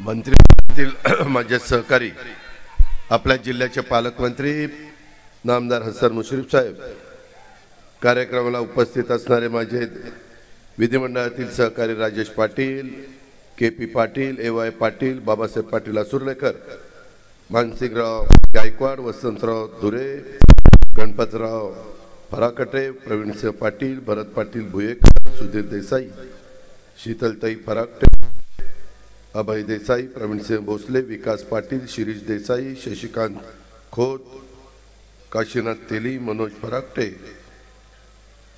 मंत्रिमंडळातील माझे सहकारी आपल्या जिल्ह्याचे पालकमंत्री नामदार हसन मुश्रीफ साहेब, कार्यक्रमाला उपस्थित असणारे माझे विधिमंडळातील सहकारी राजेश पाटील, के.पी. पाटील, ए.वाय. पाटील, बाबासाहेब पाटील असुर्लेकर, मानसिंगराव गायकवाड, वसंतराव धुरे, गणपतराव फराकटे, प्रवीणसिंह पाटील, भरत पाटील भुयेकर, सुधीर देसाई, शीतलताई फराकटे, अभय देसाई, प्रवीणसिंह भोसले, विकास पाटील, शिरीष देसाई, शशिकांत खोत, काशीनाथ तेली, मनोज फराकटे,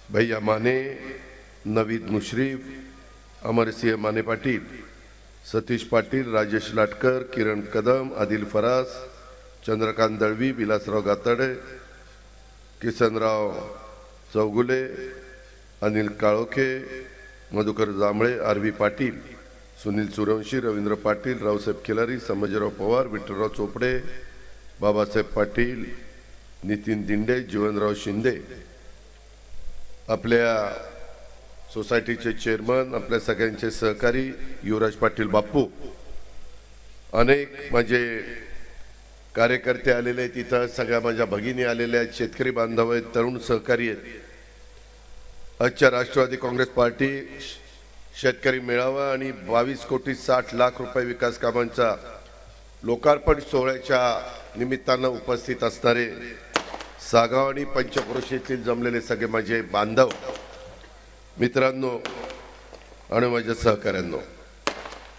भैया माने, नवीद मुश्रीफ, अमरसिंह माने पाटील, सतीश पाटील, राजेश लाटकर, किरण कदम, आदिल फरास, चंद्रकांत दळवी, विलासराव गाताडे, किसनराव चौगुले, अनिल काळोखे, मधुकर जांभळे, आरवी पाटील, सुनील सूर्यवंशी, रवींद्र पाटील, रावसाहेब खिलारी, संभाजीराव पवार, विठ्ठलराव चोपडे, बाबासाहेब पाटील, नितीन दिंडे, जीवनराव शिंदे, आपल्या सोसायटीचे चेअरमन, आपल्या सगळ्यांचे सहकारी युवराज पाटील बापू, अनेक माझे कार्यकर्ते आलेले आहेत, इथं सगळ्या माझ्या भगिनी आलेल्या आहेत, शेतकरी बांधव आहेत, तरुण सहकारी आहेत। आजच्या राष्ट्रवादी काँग्रेस पार्टी शेतकरी मेळावा आणि 22,60,00,000 रुपये विकास कामांचा लोकार्पण सोहळ्याच्या निमित्तानं उपस्थित असणारे सागाव आणि पंचक्रोशीतील जमलेले सगळे माझे बांधव मित्रांनो आणि माझ्या सहकाऱ्यांनो,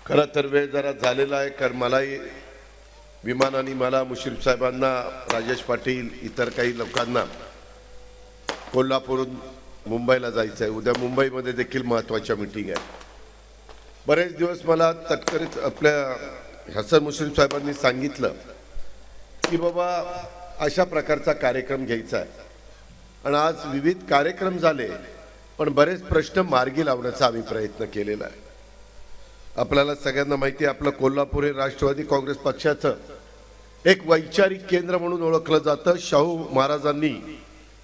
खरं तर वेळ जरा झालेला आहे, कारण मलाही विमानाने मला मुश्रीफ साहेबांना, राजेश पाटील, इतर काही लोकांना कोल्हापूरहून मुंबईला जायचं आहे। उद्या मुंबईमध्ये देखील महत्त्वाच्या मीटिंग आहे। बरेच दिवस मला तटकरीत आपल्या हसन मुश्रीफ साहेबांनी सांगितलं की बाबा अशा प्रकारचा कार्यक्रम घ्यायचा आहे, आणि आज विविध कार्यक्रम झाले, पण बरेच प्रश्न मार्गी लावण्याचा आम्ही प्रयत्न केलेला आहे। आपल्याला सगळ्यांना माहिती आहे, आपलं कोल्हापूर हे राष्ट्रवादी काँग्रेस पक्षाचं एक वैचारिक केंद्र म्हणून ओळखलं जातं। शाहू महाराजांनी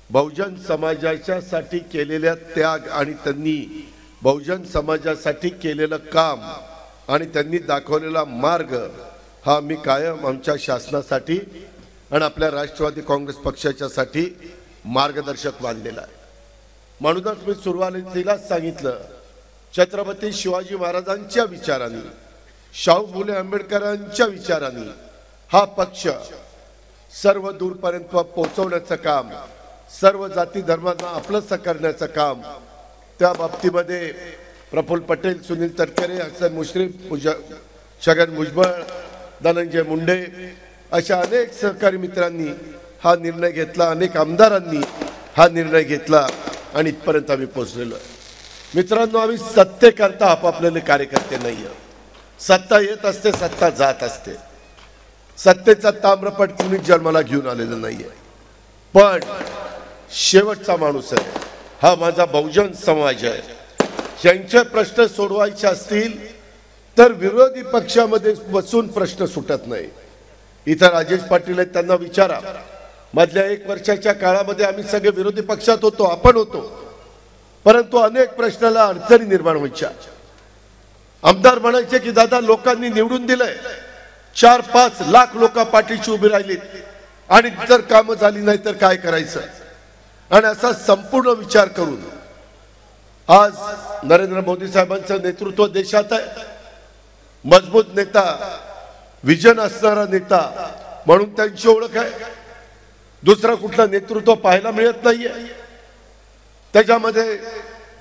बहुजन समाजाच्यासाठी केलेल्या त्याग आणि त्यांनी बहुजन समाजासाठी केलेलं काम आणि त्यांनी दाखवलेला मार्ग हा मी कायम आमच्या शासनासाठी आणि आपल्या राष्ट्रवादी काँग्रेस पक्षाच्यासाठी मार्गदर्शक मानलेला आहे। म्हणूनच मी सुरुवातीलाच सांगितलं, छत्रपती शिवाजी महाराजांच्या विचारांनी, शाहू फुले आंबेडकरांच्या विचारांनी हा पक्ष सर्व दूरपर्यंत पोहोचवण्याचं काम, सर्व जाती धर्मांना आपलंसं करण्याचं काम, त्या बाबतीमध्ये प्रफुल्ल पटेल, सुनील तटकरे, हसन मुश्रीफ, छगन भुजबळ, धनंजय मुंडे अशा अनेक सहकारी मित्रांनी हा निर्णय घेतला, अनेक आमदारांनी हा निर्णय घेतला आणि इथपर्यंत आम्ही पोहोचलेलो आहे। मित्रांनो, आम्ही सत्तेकरता आपापलेले कार्यकर्ते नाही आहोत। सत्ता येत असते, सत्ता जात असते, सत्तेचा ताम्रपट कुणीच जन्माला घेऊन आलेलं नाहीये, पण शेवटचा माणूस आहे हा माझा बहुजन समाज आहे। यांचे प्रश्न सोडवायचे असतील तर विरोधी पक्षामध्ये बसून प्रश्न सुटत नाही। इथं राजेश पाटील आहेत, त्यांना विचारा, मधल्या 1 वर्षाच्या काळामध्ये आम्ही सगळे विरोधी पक्षात होतो, आपण होतो, परंतु अनेक प्रश्नाला अडचणी निर्माण व्हायच्या। आमदार म्हणायचे की दादा लोकांनी निवडून दिलंय, 4-5 लाख लोक पाठीशी उभी राहिली आणि जर कामं झाली नाही तर काय करायचं, आणि असा संपूर्ण विचार करून आज नरेंद्र मोदी साहेबांचं नेतृत्व देशात आहे। मजबूत नेता, विजन असणारा नेता म्हणून त्यांची ओळख आहे। दुसरा कुठला नेतृत्व पाहायला मिळत नाहीये। त्याच्यामध्ये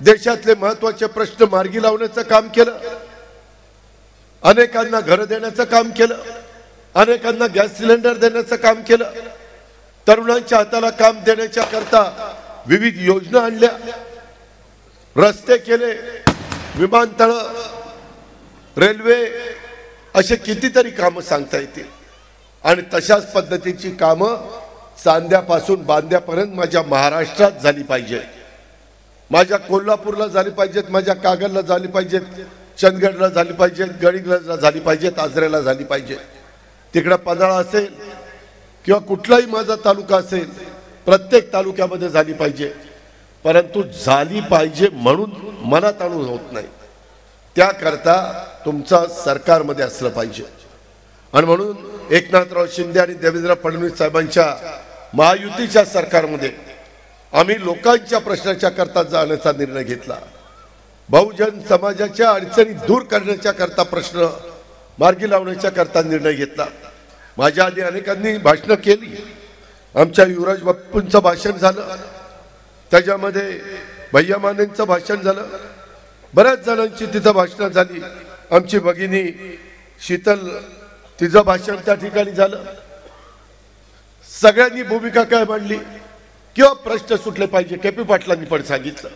देशातले महत्त्वाचे प्रश्न मार्गी लावण्याचं काम केलं, अनेकांना घर देण्याचं काम केलं, अनेकांना गॅस सिलेंडर देण्याचं काम केलं, तरुणांच्या हाताला काम देण्याच्या करता विविध योजना आणल्या, रस्ते केले, विमानतळ, रेल्वे, असे कितीतरी कामं सांगता येतील। आणि तशाच पद्धतीची कामं चांद्यापासून बांद्यापर्यंत माझ्या महाराष्ट्रात झाली पाहिजे, माझ्या कोल्हापूरला झाली पाहिजेत, माझ्या कागलला झाली पाहिजेत, चंदगडला झाली पाहिजेत, गडिंग्लजला झाली पाहिजेत, आजऱ्याला झाली पाहिजे, तिकडे पन्हाळा असेल किंवा कुठलाही माझा तालुका असेल, प्रत्येक तालुक्यामध्ये झाली पाहिजे। परंतु झाली पाहिजे म्हणून मनात आणून होत नाही। त्याकरता तुमचं सरकारमध्ये असलं पाहिजे. आणि म्हणून एकनाथराव शिंदे आणि देवेंद्र फडणवीस साहेबांच्या महायुतीच्या सरकारमध्ये आम्ही लोकांच्या प्रश्नाच्या करता जाण्याचा निर्णय घेतला. बहुजन समाजाच्या अडचणी दूर करण्याच्या करता प्रश्न मार्गी लावण्याच्या करता निर्णय घेतला. माझ्या आधी अनेकांनी भाषणं केली. आमच्या युवराज बाप्पूंचं भाषण झालं, त्याच्यामध्ये भैया मानेंचं भाषण झालं, बऱ्याच जणांची तिथं भाषणं झाली. आमची भगिनी शीतल तिचं भाषण त्या ठिकाणी झालं. सगळ्यांनी भूमिका काय मांडली किंवा प्रश्न सुटले पाहिजे. केपी पाटलांनी पण सांगितलं.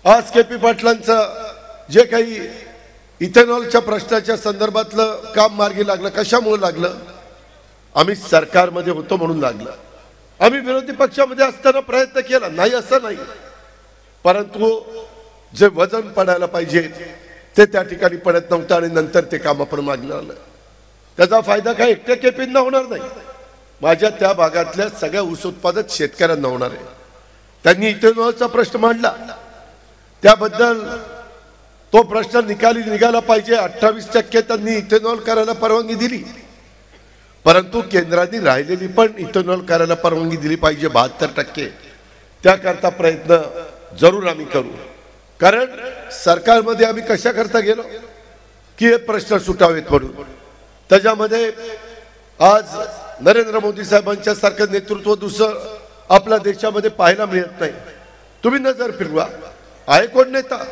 आज केपी पाटलांचं जे काही इथेनॉलच्या प्रश्नाच्या संदर्भातलं काम मार्गी लागलं, कशामुळे लागलं? आम्ही सरकारमध्ये होतो म्हणून लागलं. आम्ही विरोधी पक्षामध्ये असताना प्रयत्न केला नाही असं नाही, परंतु जे वजन पडायला पाहिजे ते त्या ठिकाणी पडत नव्हतं आणि नंतर ते काम आपण मागलं आलं. त्याचा फायदा काय एकट्या केपींना होणार नाही, माझ्या त्या भागातल्या सगळ्या ऊस उत्पादक शेतकऱ्यांना होणार आहे. त्यांनी इथेनॉलचा प्रश्न मांडला, त्याबद्दल तो प्रश्न निकाली निघाला पाहिजे. 28% त्यांनी इथेनॉल करायला परवानगी दिली, परंतु केंद्राने राहिलेली पण इथेनॉल करायला परवानगी दिली पाहिजे 72%. त्याकरता प्रयत्न जरूर आम्ही करू. कारण सरकारमध्ये आम्ही कशा करता गेलो की हे प्रश्न सुटावेत म्हणून. त्याच्यामध्ये आज नरेंद्र मोदी साहेबांच्या सारखं नेतृत्व दुसरं आपल्या देशामध्ये पाहायला मिळत नाही. तुम्ही नजर फिरवा, आहे कोण नेता?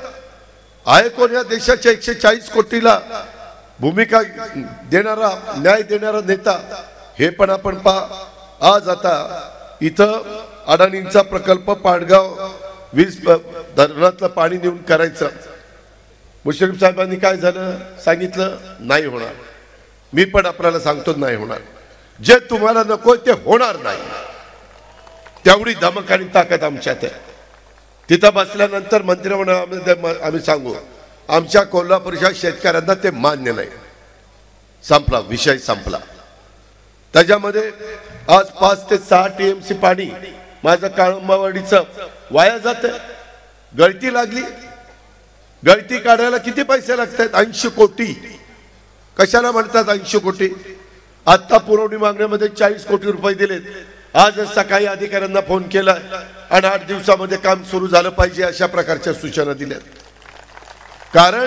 आहे कोण या देशाच्या 140 कोटीला भूमिका देणारा, न्याय देणारा नेता? हे पण आपण पहा. आज आता इथं अडाणींचा प्रकल्प पाडगाव 20 धरणातलं पाणी नेऊन करायचं. मुश्रीफ साहेबांनी काय झालं सांगितलं, नाही होणार. मी पण आपल्याला सांगतो नाही होणार. जे तुम्हाला नको ते होणार नाही, तेवढी धमक आणि ताकद आमच्यात आहे. तिथं बसल्यानंतर मंत्रिमंडळामध्ये आम्ही सांगू आमच्या कोल्हापूरच्या शेतकऱ्यांना ते मान्य नाही. संपला विषय, संपला. त्याच्यामध्ये आज 5 ते 6 TMC पाणी माझं काळंबावाडीचं वाया जात. गळती लागली, गळती काढायला किती पैसे लागतात? 80 कोटी. कशाला म्हणतात 80 कोटी? आता पुरवणी मागण्यामध्ये 40 कोटी रुपये दिलेत. आज सकाळी अधिकाऱ्यांना फोन केला आणि 8 दिवसामध्ये काम सुरू झालं पाहिजे अशा प्रकारच्या सूचना दिल्यात. कारण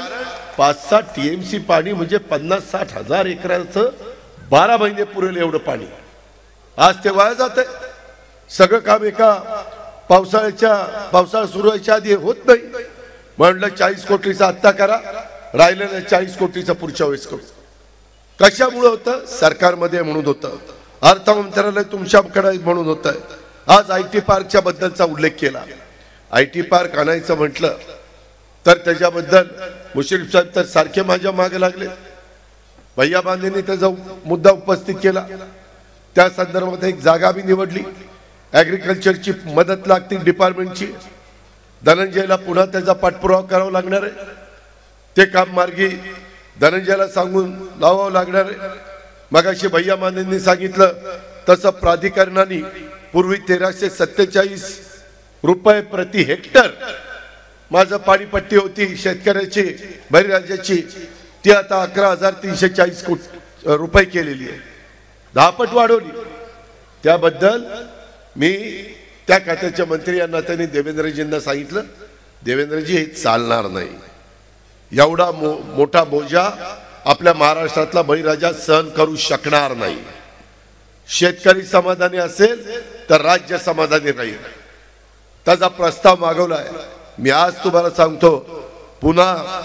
5-6 TMC पाणी म्हणजे 50-60 हजार एकराचं 12 महिने पुरेल एवढं पाणी आज ते वाया जात आहे. सगळं काम एका पावसाळा सुरू व्हायच्या आधी होत नाही. म्हणलं 40 कोटीचा आत्ता करा, राहिलेल्या 40 कोटीचा पुढच्या वेळेस करू. कशामुळे होतं? सरकारमध्ये म्हणून होतं, अर्थ मंत्रालय तुमच्याकडे म्हणून होतं. आज IT पार्कच्या बद्दलचा उल्लेख केला. IT पार्क आणायचं म्हटलं तर त्याच्याबद्दल मुश्रीफ साहेब तर सारखे माझ्या मागे लागले. भैया बांधेंनी त्याचा मुद्दा उपस्थित केला. त्या संदर्भात एक जागा मी निवडली. ॲग्रिकल्चरची मदत लागते डिपार्टमेंटची. धनंजयला पुन्हा त्याचा पाठपुरावा करावा लागणार आहे. ते काम मार्गी धनंजयला सांगून लावावं लागणार आहे. मगाशी भैया मानेंनी सांगितलं तसं प्राधिकरणाने पूर्वी 1347 रुपये प्रति हेक्टर माझं पाणीपट्टी होती शेतकऱ्याची बहिर्राज्याची, ती आता 11,340 रुपये केलेली आहे. 10 पट वाढवली. त्याबद्दल मी त्या खात्याच्या मंत्री यांना त्यांनी देवेंद्रजींना सांगितलं, देवेंद्रजी हे चालणार नाही. एवढा मोठा बोजा आपल्या महाराष्ट्रातला बळीराजा सहन करू शकणार नाही. शेतकरी समाधानी असेल तर राज्य समाधानी राहील. त्याचा प्रस्ताव मागवलाय. मी आज तुम्हाला सांगतो पुन्हा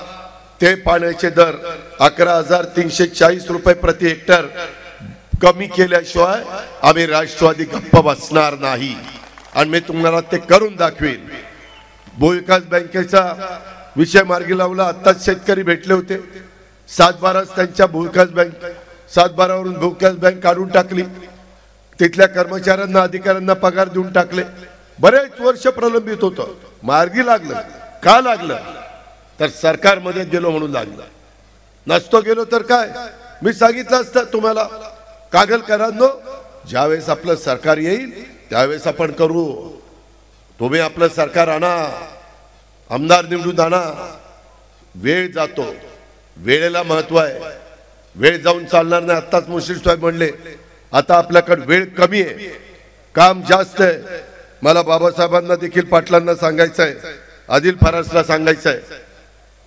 ते पाण्याचे दर 11,340 रुपये प्रति हेक्टर कमी केल्याशिवाय आम्ही राष्ट्रवादी गप्प बसणार नाही. आणि मी तुम्हाला ते करून दाखवेन. भूविकास बँकेचा विषय मार्गी लावला. आत्ताच शेतकरी भेटले होते. 7-12 त्यांच्या भूविकास बँक 7-12 वरून भूविकास बँक काढून टाकली. तिथल्या कर्मचाऱ्यांना अधिकाऱ्यांना पगार देऊन टाकले. बरेच वर्ष प्रलंबित होतं, मार्गी लागलं. का लागलं? तर सरकारमध्ये गेलो म्हणून लागलं. नसतो गेलो तर काय? मी सांगितलं असतं तुम्हाला, कागलकरांनो ज्यावेळेस आपलं सरकार येईल त्यावेळेस आपण करू. तुम्ही आपलं सरकार आणा, आमदार निवडून आणा, वेळ जातो, वेळेला महत्व आहे, वेळ जाऊन चालणार नाही. आताच मुश्रीफ साहेब म्हणले आता आपल्याकडे वेळ कमी आहे, काम जास्त आहे. मला बाबासाहेबांना देखील पाटलांना सांगायचं आहे, आदिल फरासला सांगायचं आहे,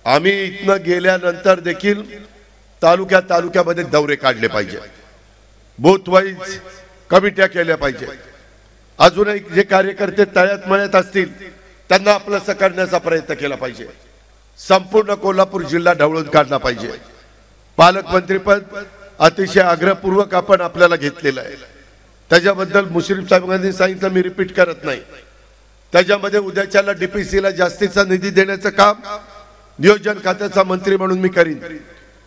आम्ही इथनं गेल्यानंतर देखील तालुक्यामध्ये दौरे काढले पाहिजे, बूथ वाईज कमिट्या केल्या पाहिजे. अजूनही जे कार्यकर्ते तळ्यात मळ्यात असतील त्यांना आपलं करण्याचा प्रयत्न केला पाहिजे. संपूर्ण कोल्हापूर जिल्हा ढवळून काढला पाहिजे. पालकमंत्रीपद अतिशय आग्रहपूर्वक आपण आपल्याला घेतलेलं आहे. त्याच्याबद्दल मुश्रीफ साहेबांनी सांगितलं, मी रिपीट करत नाही. त्याच्यामध्ये उद्याच्याला डीपीसीला जास्तीचा निधी देण्याचं काम नियोजन खात्याचा मंत्री म्हणून मी करीन.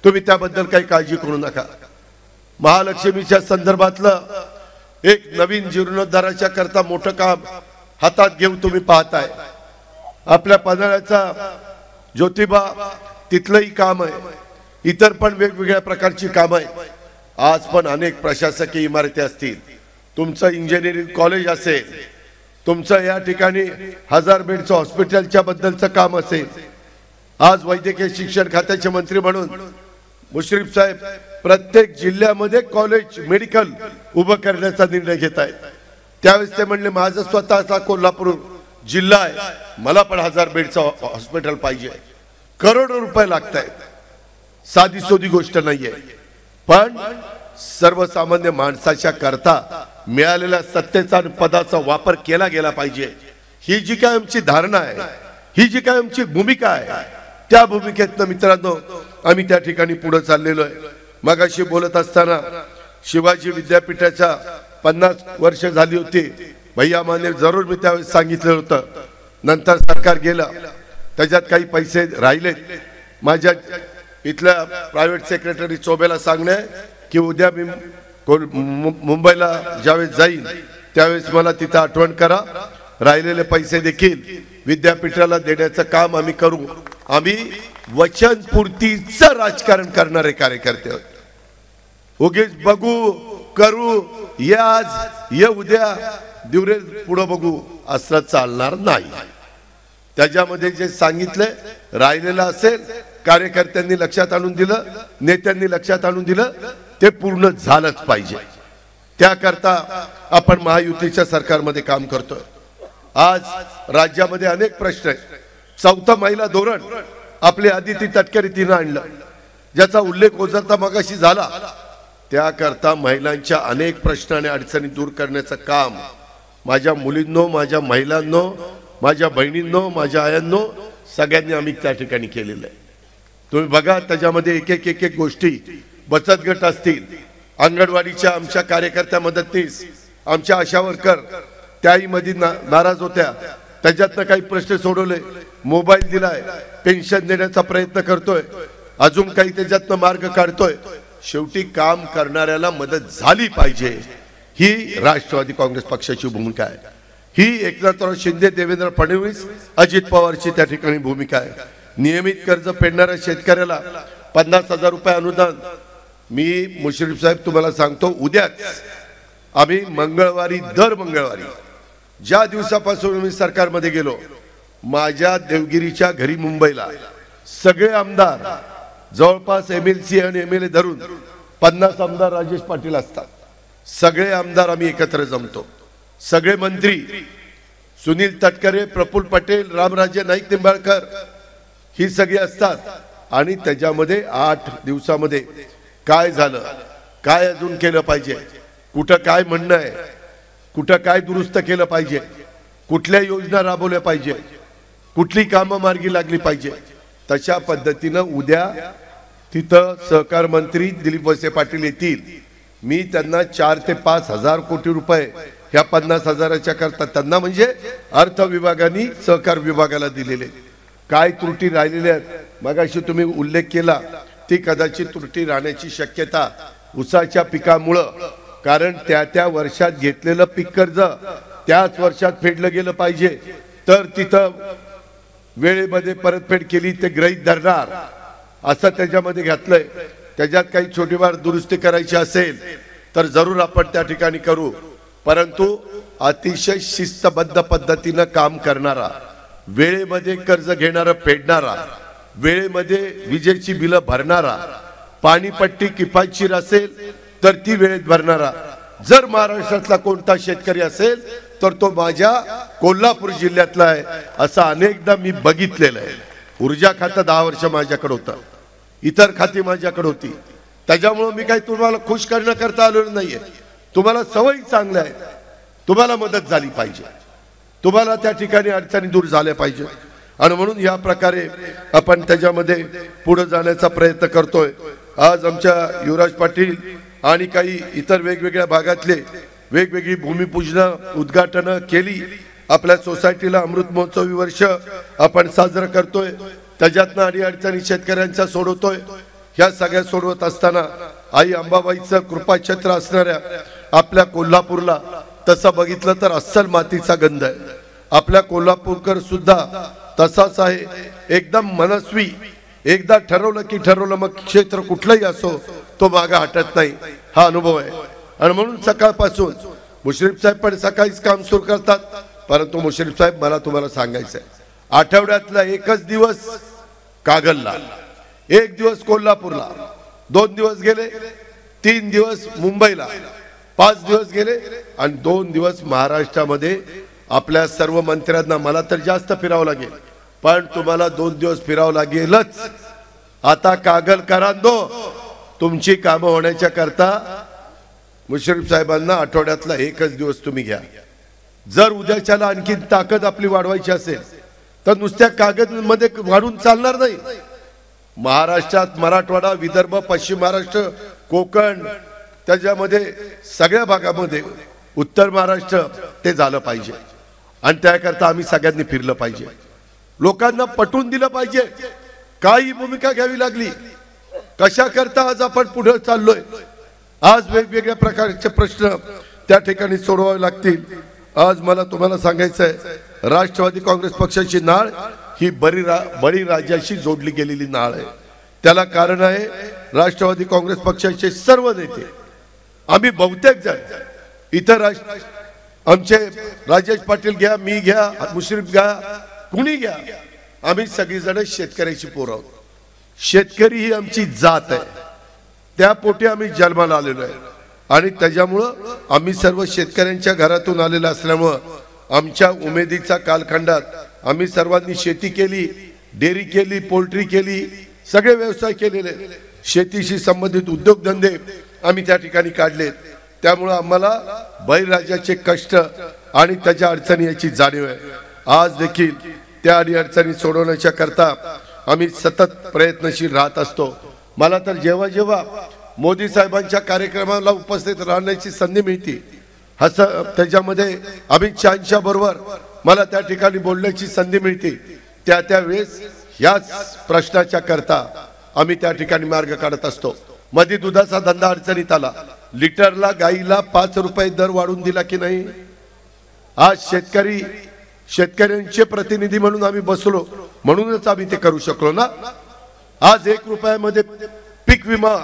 तुम्ही त्याबद्दल काही काळजी करू नका. महालक्ष्मीच्या संदर्भातलं एक नवीन जीर्णोद्धाराच्या करता मोठं काम हातात घेऊन तुम्ही पाहताय. आपल्या पन्हाळ्याचा ज्योतिबा तिथलंही काम आहे, इतर पण वेगवेगळ्या प्रकारची कामं आहेत. आज पण अनेक प्रशासकीय इमारती असतील, तुमचं इंजिनिअरिंग कॉलेज असेल, तुमचं या ठिकाणी 1000 बेडचं हॉस्पिटलच्या बद्दलचं काम असेल. आज वैद्यकीय शिक्षण खात्याचे मंत्री म्हणून मुश्रीफ साहेब प्रत्येक जिल्ह्यामध्ये कॉलेज मेडिकल उभं करण्याचा निर्णय घेत आहेत. त्यावेळेस ते म्हणले माझा स्वतःचा कोल्हापूर जिल्हा आहे, मला पण 1000 बेडचं हॉस्पिटल पाहिजे. करोडो रुपये लागत आहेत, साधी सोधी गोष्ट नाहीये. पण सर्वसामान्य माणसाच्या करता मिळालेल्या सत्तेचा आणि पदाचा वापर केला गेला पाहिजे. ही जी काय आमची धारणा आहे, ही जी काय आमची भूमिका आहे, त्या भूमिकेतनं मित्रांनो आम्ही त्या ठिकाणी पुढे चाललेलो आहे. मगाशी बोलत असताना शिवाजी विद्यापीठाच्या 50 वर्ष झाली होती, भैया माने जरूर मी त्यावेळेस सांगितलं होतं. नंतर सरकार गेलं, त्याच्यात काही पैसे राहिले. माझ्या इथल्या प्रायव्हेट सेक्रेटरी चोबेला सांगणे की उद्या मी मुंबईला ज्यावेळेस जाईल त्यावेळेस मला तिथं आठवण करा, राहिलेले पैसे देखील विद्यापीठाला देण्याचं काम आम्ही करू. आम्ही वचनपूर्तीचं राजकारण करणारे कार्यकर्ते आहोत. उगीच बघू करू, ये आज ये उद्या दिवरे पुढे बघू असं चालणार नाही. त्याच्यामध्ये जे सांगितले राहिलेलं असेल, कार्यकर्त्यांनी लक्षात आणून दिलं, नेत्यांनी लक्षात आणून दिलं, ते पूर्ण झालंच पाहिजे. त्याकरता आपण महायुतीच्या सरकारमध्ये काम करतोय. आज राज्यामध्ये अनेक प्रश्न आहेत. 4थं महिला धोरण आपले आदिती तटकरे तिनं आणलं, ज्याचा उल्लेख ओझरता मगाशी झाला. त्याकरता महिलांच्या अनेक प्रश्न आणि अडचणी दूर करण्याचं काम माझ्या मुलींनो, माझ्या महिलांनो, माझ्या बहिणींनो, माझ्या आयांनो सगळ्यांनी आम्ही त्या ठिकाणी केलेलं आहे. तुम्ही बघा त्याच्यामध्ये एक एक गोष्टी, बचत गट असतील, अंगणवाडीच्या आमच्या कार्यकर्त्या मदतनीस, आमच्या आशा वर्कर त्याही मध्ये नाराज होत्या, त्याच्यातनं काही प्रश्न सोडवले, मोबाईल दिलाय, पेन्शन देण्याचा प्रयत्न करतोय, अजून काही त्याच्यातनं मार्ग काढतोय. शेवटी काम करणाऱ्याला मदत झाली पाहिजे, ही राष्ट्रवादी काँग्रेस पक्षाची भूमिका आहे. ही एकनाथराव शिंदे, देवेंद्र फडणवीस, अजित पवारची त्या ठिकाणी भूमिका आहे. नियमित कर्ज फेडणाऱ्या शेतकऱ्याला 50,000 रुपये अनुदान. मी मुश्रीफ साहेब तुम्हाला सांगतो, उद्याच आम्ही मंगळवारी, दर मंगळवारी ज्या दिवसापासून मी सरकारमध्ये गेलो, माझ्या देवगिरीच्या घरी मुंबईला सगळे आमदार, जवळपास MLC आणि MLA धरून 50 आमदार राजेश पाटील असतात. सगळे आमदार आम्ही एकत्र जमतो. सगळे मंत्री सुनील तटकरे, प्रफुल्ल पटेल, रामराजे नाईक निंबाळकर ही सगळी असतात. आणि त्याच्यामध्ये 8 दिवसामध्ये काय झालं, काय अजून केलं पाहिजे, कुठं काय म्हणणं आहे, कुठं काय दुरुस्त केलं पाहिजे, कुठल्या योजना राबवल्या पाहिजे, कुठली कामं मार्गी लागली पाहिजे, तशा पद्धतीनं उद्या तिथं सहकार मंत्री दिलीप वळसे पाटील येतील. मी त्यांना 4 ते 5 हजार कोटी रुपये ह्या 50,000च्या करता त्यांना म्हणजे अर्थ विभागाने सहकार विभागाला दिलेले. काय त्रुटी राहिलेल्या आहेत मगाशी तुम्ही उल्लेख केला, ती कदाचित त्रुटी राहण्याची शक्यता ऊसाच्या पिकामुळं, कारण त्या वर्षात घेतलेलं पीक कर्ज त्याच वर्षात फेडलं गेलं पाहिजे, तर तिथं वेळेमध्ये परतफेड केली ते गृहीत धरणार असं त्याच्यामध्ये घातलंय. त्याच्यात काही छोटीवार दुरुस्ती करायची असेल तर जरूर आपण त्या ठिकाणी करू, परंतु अतिशय शिस्तबद्ध पद्धतीनं काम करणारा, वेळेमध्ये कर्ज घेणारा, फेडणारा वेळेमध्ये विजेची बिलं भरणारा, पाणीपट्टी किफायतशीर असेल तर ती वेळेत भरणारा जर महाराष्ट्रातला कोणता शेतकरी असेल तर तो माझ्या कोल्हापूर जिल्ह्यातला आहे, असं अनेकदा मी बघितलेलं आहे. ऊर्जा खातं 10 वर्ष माझ्याकडे होतं, इतर खाती माझ्याकडे होती. त्याच्यामुळे मी काही तुम्हाला खुश करण्याकरता आलेलो नाहीये. तुम्हाला सवयी चांगल्या आहेत, तुम्हाला मदत झाली पाहिजे, तुम्हाला त्या ठिकाणी अडचणी दूर झाल्या पाहिजे आणि म्हणून या प्रकारे आपण त्याच्यामध्ये पुढे जाण्याचा प्रयत्न करतोय. आज आमच्या युवराज पाटील आणि काही इतर वेगवेगळ्या भागातले वेगवेगळी भूमिपूजन उद्घाटन केली. आपल्या सोसायटीला अमृत महोत्सवी वर्ष आपण साजरं करतोय, त्याच्यातनं अडीअडचणी शेतकऱ्यांच्या सोडवतोय. ह्या सगळ्या सोडवत असताना आई अंबाबाईचं कृपाछत्र असणाऱ्या आपल्या कोल्हापूरला तसं बघितलं तर अस्सल मातीचा गंध आहे. आपल्या कोल्हापूरकर सुद्धा तसाच आहे, एकदम मनस्वी. एकदा ठरवलं की ठरवलं, मग क्षेत्र कुठलंही असो तो मागा हटत नाही, हा अनुभव आहे. आणि म्हणून सकाळपासून मुश्रीफ साहेब पण सकाळीच काम सुरू करतात. परंतु मुश्रीफ साहेब, मला तुम्हाला सांगायचं आहे, आठवड्यातला एकच दिवस कागलला, एक दिवस कोल्हापूरला, 2 दिवस गेले, 3 दिवस मुंबईला, 5 दिवस गेले आणि 2 दिवस महाराष्ट्रामध्ये आपल्या सर्व मंत्र्यांना. मला तर जास्त फिरावं लागेल, पण तुम्हाला 2 दिवस फिरावं लागेलच. आता कागलकरांनो, तुमची कामं होण्याच्या करता मुश्रीफ साहेबांना आठवड्यातला एकच दिवस तुम्ही घ्या. जर उद्याच्याला आणखी ताकद आपली वाढवायची असेल तर नुसत्या कागद मध्ये वाढून चालणार नाही. महाराष्ट्रात मराठवाडा, विदर्भ, पश्चिम महाराष्ट्र, कोकण, त्याच्यामध्ये सगळ्या भागामध्ये उत्तर महाराष्ट्र ते झालं पाहिजे आणि त्याकरता आम्ही सगळ्यांनी फिरलं पाहिजे. लोकांना पटवून दिलं पाहिजे काही भूमिका घ्यावी लागली, कशा करता आज आपण पुढे चाललोय. आज वेगवेगळ्या प्रकारचे प्रश्न त्या ठिकाणी सोडवावे लागतील. आज मला तुम्हाला सांगायचं आहे, राष्ट्रवादी काँग्रेस पक्षाची नाळ ही बळीराजाशी जोडली गेलेली नाळ आहे. त्याला कारण आहे, राष्ट्रवादी काँग्रेस पक्षाचे सर्व नेते, आम्ही बहुतेक जण इतर आमचे राजेश पाटील घ्या, मी घ्या, मुश्रीफ घ्या, कुणी घ्या, आम्ही सगळीजण शेतकऱ्याची पोरं आहोत. शेतकरी ही आमची जात आहे, त्या पोटी आम्ही जन्माला आलेलो आहे आणि त्याच्यामुळं आम्ही सर्व शेतकऱ्यांच्या घरातून आलेलं असल्यामुळं आमच्या उमेदीच्या कालखंडात आम्ही सर्वांनी शेती केली, डेअरी केली, पोल्ट्री केली, सगळे व्यवसाय केलेले, शेतीशी संबंधित उद्योगधंदे आम्ही त्या ठिकाणी काढलेत. त्यामुळं आम्हाला बळीराजाचे कष्ट आणि त्याच्या अडचणी याची जाणीव आहे. आज देखील त्या अडचणी सोडवण्याच्या करता आम्ही सतत प्रयत्नशील राहत असतो. मला तर जेव्हा जेव्हा मोदी साहेबांच्या कार्यक्रमाला उपस्थित राहण्याची संधी मिळते, त्याच्यामध्ये अमित शहांच्या बरोबर मला त्या ठिकाणी बोलण्याची संधी मिळते, त्यावेळेस याच प्रश्नाच्या करता आम्ही त्या ठिकाणी मार्ग काढत असतो. मध्ये दुधाचा धंदा अडचणीत आला, लिटरला गाईला 5 रुपये दर वाढून दिला की नाही. आज शेतकऱ्यांचे प्रतिनिधी म्हणून आम्ही बसलो, म्हणूनच आम्ही ते करू शकलो ना. आज 1 रुपयामध्ये पीक विमा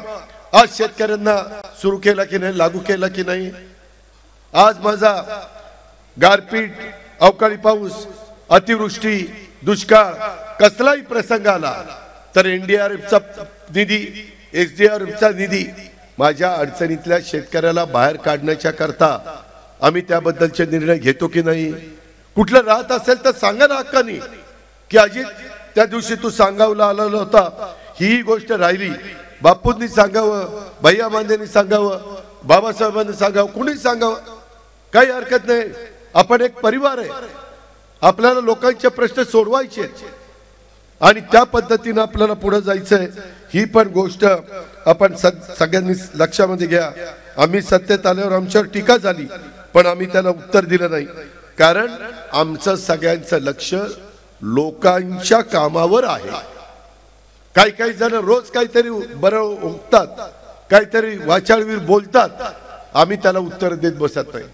आज शेतकऱ्यांना सुरू केला की नाही, लागू केला की नाही. आज माझा गारपीट, अवकाळी पाऊस, अतिवृष्टी, दुष्काळ कसलाही प्रसंग आला तर एनडीआरएफचा निधी, एसडीआरएफचा निधी माझ्या अडचणीतल्या शेतकऱ्याला बाहेर काढण्याच्या करता आम्ही त्याबद्दलचे निर्णय घेतो की नाही. कुठलं राहत असेल तर सांगा ना हक्कानी की अजित त्या दिवशी तू सांगावला आलेला होता, ही गोष्ट राहिली. बापूंनी सांगावं, भैया मांदेनी सांगावं, बाबासाहेबांनी सांगावं, कुणीच सांगावं, काही हरकत नाही. आपण एक परिवार आहे, आपल्याला लोकांचे प्रश्न सोडवायचे आणि त्या पद्धतीने आपल्याला पुढे जायचंय. ही पण गोष्ट आपण सगळ्यांनी लक्षामध्ये घ्या. आम्ही सत्तेत आल्यावर आमच्यावर टीका झाली, पण आम्ही त्याला उत्तर दिलं नाही, कारण आमचं सगळ्यांचं लक्ष लोकांच्या कामावर आहे. काही जण रोज काहीतरी बरं उगतात, काहीतरी वाचाळवीर बोलतात, आम्ही त्याला उत्तर देत बसत नाही.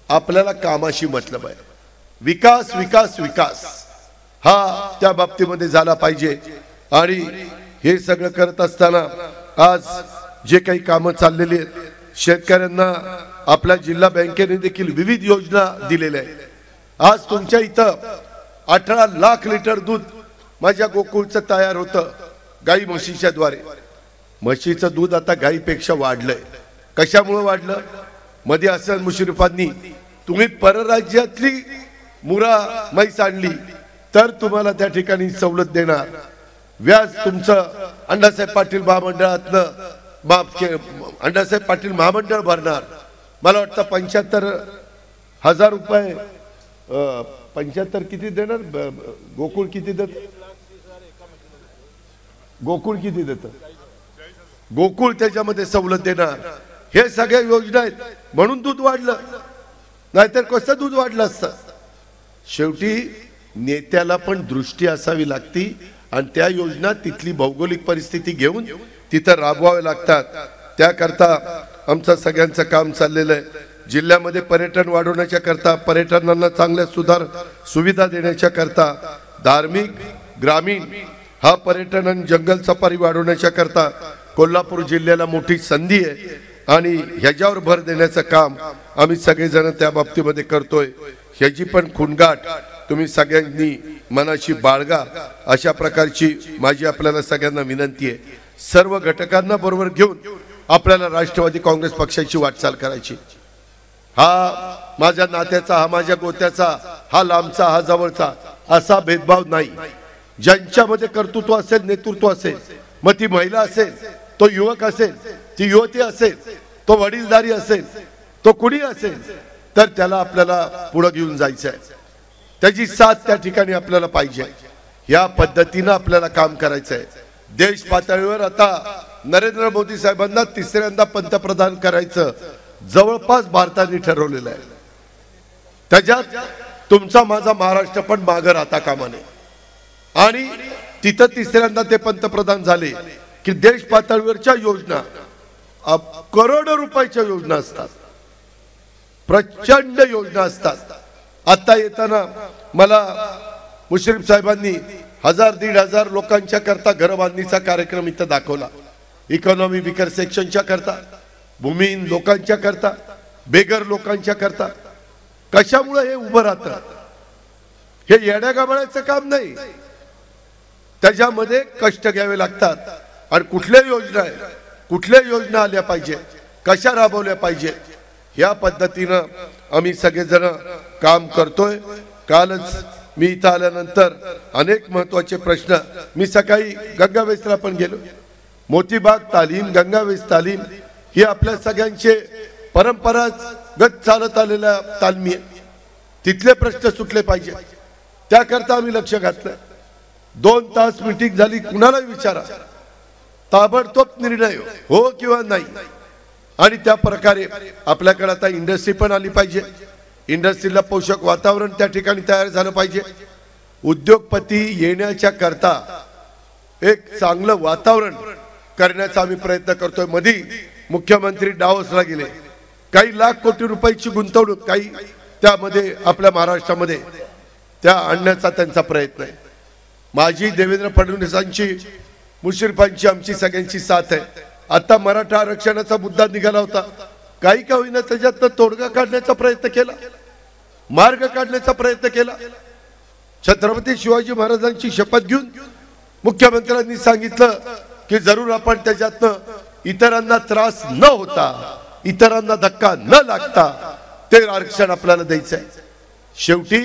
आपल्याला कामाशी मतलब आहे. विकास विकास विकास हा त्या बाबतीमध्ये झाला पाहिजे. आणि हे सगळं करत असताना आज जे काही कामं चाललेली आहेत, शेतकऱ्यांना आपल्या जिल्हा बँकेने देखील विविध योजना दिलेल्या आहेत. आज तुमच्या इथं 18 लाख लिटर दूध माझ्या गोकुळचं तयार होतं गाई म्हशीच्या द्वारे. म्हशीचं दूध आता गाईपेक्षा वाढलंय. कशामुळे वाढलं? मध्ये हसन मुश्रीफांनी तुम्ही परराज्यातली मुरा म्हैस आणली तर तुम्हाला त्या ठिकाणी सवलत देणार, व्याज तुमचं अण्णासाहेब पाटील महामंडळातलं अण्णासाहेब पाटील महामंडळ भरणार. मला वाटतं 75,000 रुपये 75 किती देणार? गोकुळ किती देत? गोकुळ किती देत? गोकुळ त्याच्यामध्ये सवलत देणार. हे सगळ्या योजना आहेत म्हणून दूध वाढलं, नाहीतर कसं दूध वाढलं असतं? शेवटी नेत्याला पण दृष्टी असावी लागती आणि त्या योजना तिथली भौगोलिक परिस्थिती घेऊन तिथं राबवाव्या लागतात. त्याकरता आमचं सगळ्यांचं काम चाललेलं आहे. जिल्ह्यामध्ये पर्यटन वाढवण्याच्या करता, पर्यटनांना चांगल्या सुविधा देण्याच्या करता, धार्मिक ग्रामीण हा पर्यटन आणि जंगल सफारी वाढवण्याच्या करता कोल्हापूर जिल्ह्याला मोठी संधी आहे आणि ह्याच्यावर भर देण्याचं काम आम्ही सगळेजण त्या बाबतीमध्ये करतोय. ह्याची पण खुणगाठ तुम्ही सगळ्यांनी मनाशी बाळगा, अशा प्रकारची माझी आपल्याला सगळ्यांना विनंती आहे. सर्व घटकांना बरोबर घेऊन आपल्याला राष्ट्रवादी काँग्रेस पक्षाची वाटचाल करायची. हा माझ्या नात्याचा, हा माझ्या गोत्याचा, हा लांबचा, हा जवळचा असा भेदभाव नाही. ज्यांच्यामध्ये कर्तृत्व असेल, नेतृत्व असेल, मग ती महिला असेल, तो युवक असेल, ती युवती असेल, तो वडीलधारी असेल, तो कुणी असेल, तर त्याला आपल्याला पुढे घेऊन जायचं आहे. त्याची साथ त्या ठिकाणी आपल्याला पाहिजे. या पद्धतीनं आपल्याला काम करायचं आहे. देश पातळीवर आता नरेंद्र मोदी साहेबांना तिसऱ्यांदा पंतप्रधान करायचं जवळपास भारताने ठरवलेलं आहे. त्याच्यात तुमचा माझा महाराष्ट्र पण मागे राहता कामा नये. आणि तिथं तिसऱ्यांदा ते पंतप्रधान झाले की देश पातळीवरच्या योजना करोडो रुपयाच्या योजना असतात, प्रचंड योजना असतात. आता येताना मला मुश्रीफ साहेबांनी 1000-1500 लोकांच्या करता घर बांधणीचा कार्यक्रम इथं दाखवला. इकॉनॉमी विकर सेक्शनच्या करता, भूमिहीन लोकांच्या करता, बेगर लोकांच्या करता. कशामुळे हे उभं राहतं? हे येड्या गाबळाचं काम नाही. त्याच्यामध्ये कष्ट घ्यावे लागतात. आणि कुठल्या योजना आहे, कुठल्या योजना आल्या पाहिजे, कशा राबवल्या पाहिजे, या पद्धतीनं आम्ही सगळेजण काम करतोय. कालच मी इथं आल्यानंतर अनेक महत्वाचे प्रश्न, मी सकाळी गंगावेसला पण गेलो. मोतीबाग तालीम, गंगावेस तालीम ही आपल्या सगळ्यांचे परंपरागत चालत आलेल्या तालमी आहे. तिथले प्रश्न सुटले पाहिजे, त्याकरता आम्ही लक्ष घातलं. 2 तास मीटिंग झाली, कुणाला विचारा, ताबडतोब निर्णय हो किंवा नाही. आणि त्या प्रकारे आपल्याकडे आता इंडस्ट्री पण आली पाहिजे. इंडस्ट्रीला पोषक वातावरण त्या ठिकाणी तयार झालं पाहिजे. उद्योगपती येण्याच्या करता एक चांगलं वातावरण करण्याचा आम्ही प्रयत्न करतोय. मधी मुख्यमंत्री डावोसला गेले, काही लाख कोटी रुपयाची गुंतवणूक काही त्यामध्ये आपल्या महाराष्ट्रामध्ये त्या आणण्याचा त्यांचा प्रयत्न आहे. माझी देवेंद्र फडणवीसांची, मुश्रीफांची, आमची सगळ्यांची साथ आहे. आता मराठा आरक्षणाचा मुद्दा निघाला होता, काही का होईना त्याच्यात तोडगा काढण्याचा प्रयत्न केला, मार्ग काढण्याचा प्रयत्न केला. छत्रपती शिवाजी महाराजांची शपथ घेऊन मुख्यमंत्र्यांनी सांगितलं की जरूर आपण त्याच्यातनं इतरांना त्रास न होता, इतरांना धक्का न लागता ते आरक्षण आपल्याला द्यायचं आहे. शेवटी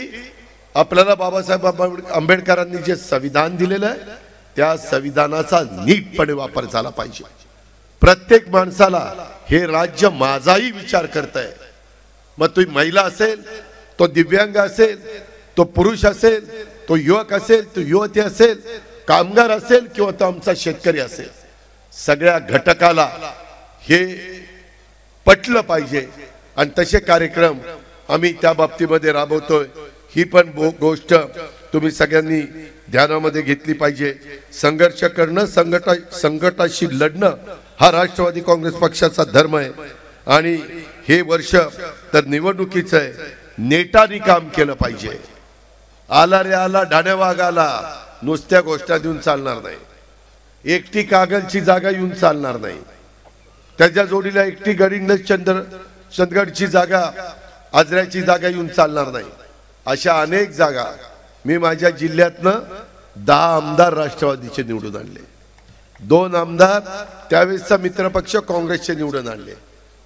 आपल्याला बाबासाहेब आंबेडकरांनी जे संविधान दिलेलं आहे त्या संविधानाचा नीटपणे वापर झाला पाहिजे. प्रत्येक माणसाला हे राज्य माझाही विचार करतंय. मग तो महिला असेल, तो दिव्यांग असेल, तो पुरुष असेल, तो युवक असेल, तो युवती असेल, कामगार असेल किंवा तो आमचा शेतकरी असेल, सगळ्या घटकाला हे पटलं पाहिजे. आणि तसे कार्यक्रम आम्ही त्या बाबतीमध्ये राबवतोय. ही पण गोष्ट तुम्ही सगळ्यांनी ध्यानामध्ये घेतली पाहिजे. संघर्ष करणं, संकटाशी लढणं हा राष्ट्रवादी काँग्रेस पक्षाचा धर्म आहे. आणि हे वर्ष तर निवडणुकीचं आहे, नेटाने काम केलं पाहिजे. आला रे आला, ढाण्यावाग आला, नुसत्या गोष्टी देऊन चालणार नाही. एकटी कागलची जागा येऊन चालणार नाही. त्याच्या जोडीला एकटी गडिंग्लज चंदगडची जागा, आजऱ्याची जागा येऊन चालणार नाही. अशा अनेक जागा मी माझ्या जिल्ह्यातनं 10 आमदार राष्ट्रवादीचे निवडून आणले, 2 आमदार त्यावेळेसचा मित्रपक्ष काँग्रेसचे निवडून आणले,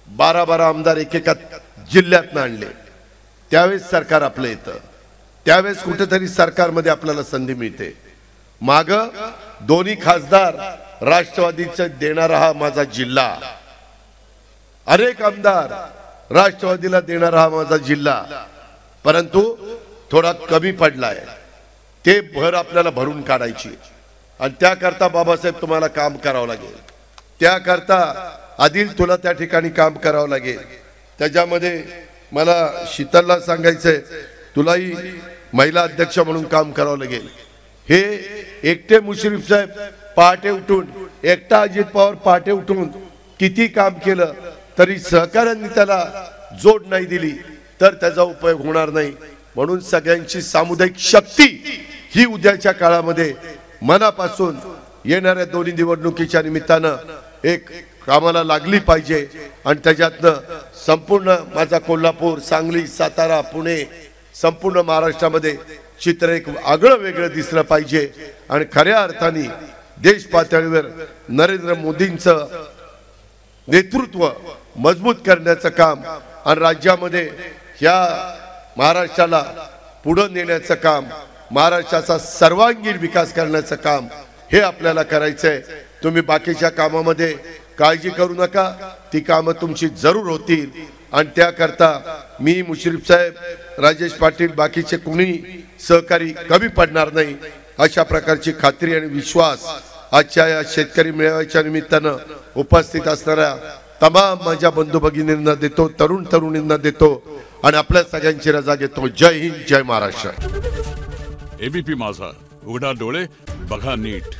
12 आमदार एकेका जिल्ह्यातनं आणले. त्यावेळेस सरकार आपलं येतं, त्यावेळेस कुठेतरी सरकारमध्ये आपल्याला संधी मिळते. माग दोन्ही खासदार राष्ट्रवादीचा देणारा हा माझा जिल्हा, अनेक आमदार राष्ट्रवादीला देणारा हा माझा जिल्हा, परंतु थोडा कमी पडलाय. ते भर आपल्याला भरून काढायची आणि त्याकरता बाबासाहेब तुम्हाला काम करावं लागेल. त्याकरता आदिल तुला त्या ठिकाणी काम करावं लागेल. त्याच्यामध्ये मला शीतलला सांगायचंय, तुलाही महिला अध्यक्ष म्हणून काम करावं लागेल. हे एकटे मुश्रीफ साहेब पहाटे उठून, एकटा अजित पवार पहाटे उठून किती काम केलं तरी सहकार्यांनी त्याला जोड नाही दिली तर त्याचा उपयोग होणार नाही. म्हणून सगळ्यांची सामुदायिक शक्ती ही उद्याच्या काळामध्ये मनापासून येणाऱ्या दोन्ही निवडणुकीच्या निमित्तानं एक कामाला लागली पाहिजे आणि त्याच्यातनं संपूर्ण माझा कोल्हापूर, सांगली, सातारा, पुणे, संपूर्ण महाराष्ट्रामध्ये चित्र एक आगळं वेगळं दिसलं पाहिजे आणि खऱ्या अर्थाने देश पातळीवर नरेंद्र मोदींचं नेतृत्व मजबूत करण्याचं काम आणि राज्यामध्ये ह्या महाराष्ट्राला पुढे नेण्याचं काम, महाराष्ट्राचा सर्वांगीण विकास करण्याचं काम हे आपल्याला करायचंय. तुम्ही बाकीच्या कामामध्ये काळजी करू नका, ती कामं तुमची जरूर होतील आणि त्याकरता मी, मुश्रीफ साहेब, राजेश पाटील, बाकीचे कोणी सहकारी कमी पडणार नाही अशा प्रकारची खात्री आणि विश्वास आजच्या या शेतकरी मेळाव्याच्या निमित्तानं उपस्थित असणाऱ्या तमाम माझ्या बंधू भगिनींना देतो, तरुण तरुणींना देतो आणि आपल्या सगळ्यांची रजा घेतो. जय हिंद, जय महाराष्ट्र. एबीपी माझा, उघडा डोळे बघा नीट.